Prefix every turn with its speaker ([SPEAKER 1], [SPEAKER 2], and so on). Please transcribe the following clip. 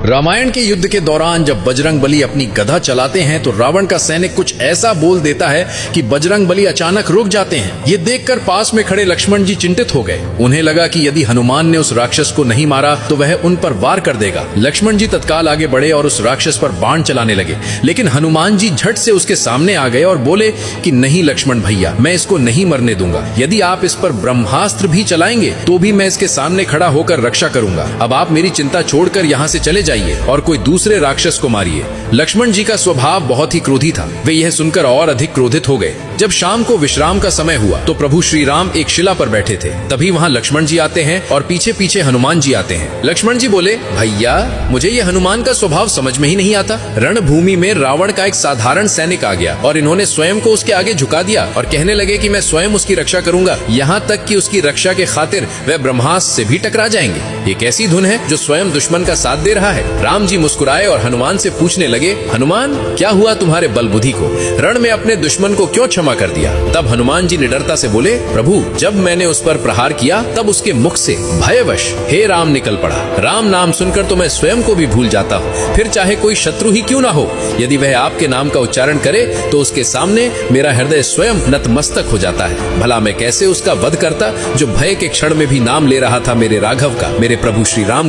[SPEAKER 1] रामायण के युद्ध के दौरान जब बजरंग बली अपनी गदा चलाते हैं तो रावण का सैनिक कुछ ऐसा बोल देता है कि बजरंग बली अचानक रुक जाते हैं। ये देखकर पास में खड़े लक्ष्मण जी चिंतित हो गए। उन्हें लगा कि यदि हनुमान ने उस राक्षस को नहीं मारा तो वह उन पर वार कर देगा। लक्ष्मण जी तत्काल आगे बढ़े और उस राक्षस पर बाण चलाने लगे, लेकिन हनुमान जी झट से उसके सामने आ गए और बोले कि नहीं लक्ष्मण भैया, मैं इसको नहीं मरने दूंगा। यदि आप इस पर ब्रह्मास्त्र भी चलाएंगे तो भी मैं इसके सामने खड़ा होकर रक्षा करूंगा। अब आप मेरी चिंता छोड़कर यहाँ से चले जाइए और कोई दूसरे राक्षस को मारिए। लक्ष्मण जी का स्वभाव बहुत ही क्रोधी था। वे यह सुनकर और अधिक क्रोधित हो गए। जब शाम को विश्राम का समय हुआ तो प्रभु श्री राम एक शिला पर बैठे थे। तभी वहाँ लक्ष्मण जी आते हैं और पीछे पीछे हनुमान जी आते हैं। लक्ष्मण जी बोले, भैया मुझे ये हनुमान का स्वभाव समझ में ही नहीं आता। रणभूमि में रावण का एक साधारण सैनिक आ गया और इन्होंने स्वयं को उसके आगे झुका दिया और कहने लगे कि मैं स्वयं उसकी रक्षा करूंगा, यहाँ तक कि उसकी रक्षा के खातिर वह ब्रह्मास्त्र से भी टकरा जाएंगे। ये कैसी धुन है जो स्वयं दुश्मन का साथ दे रहा है। राम जी मुस्कुराए और हनुमान से पूछने लगे, हनुमान क्या हुआ तुम्हारे बल बुद्धि को? रण में अपने दुश्मन को क्यों क्षमा कर दिया? तब हनुमान जी निडरता से बोले, प्रभु जब मैंने उस पर प्रहार किया तब उसके मुख से भयवश हे राम निकल पड़ा। राम नाम सुनकर तो मैं स्वयं को भी भूल जाता हूँ, फिर चाहे कोई शत्रु ही क्यों ना हो, यदि वह आपके नाम का उच्चारण करे तो उसके सामने मेरा हृदय स्वयं नतमस्तक हो जाता है। भला मैं कैसे उसका वध करता जो भय के क्षण में भी नाम ले रहा था मेरे राघव का, मेरे प्रभु श्री राम।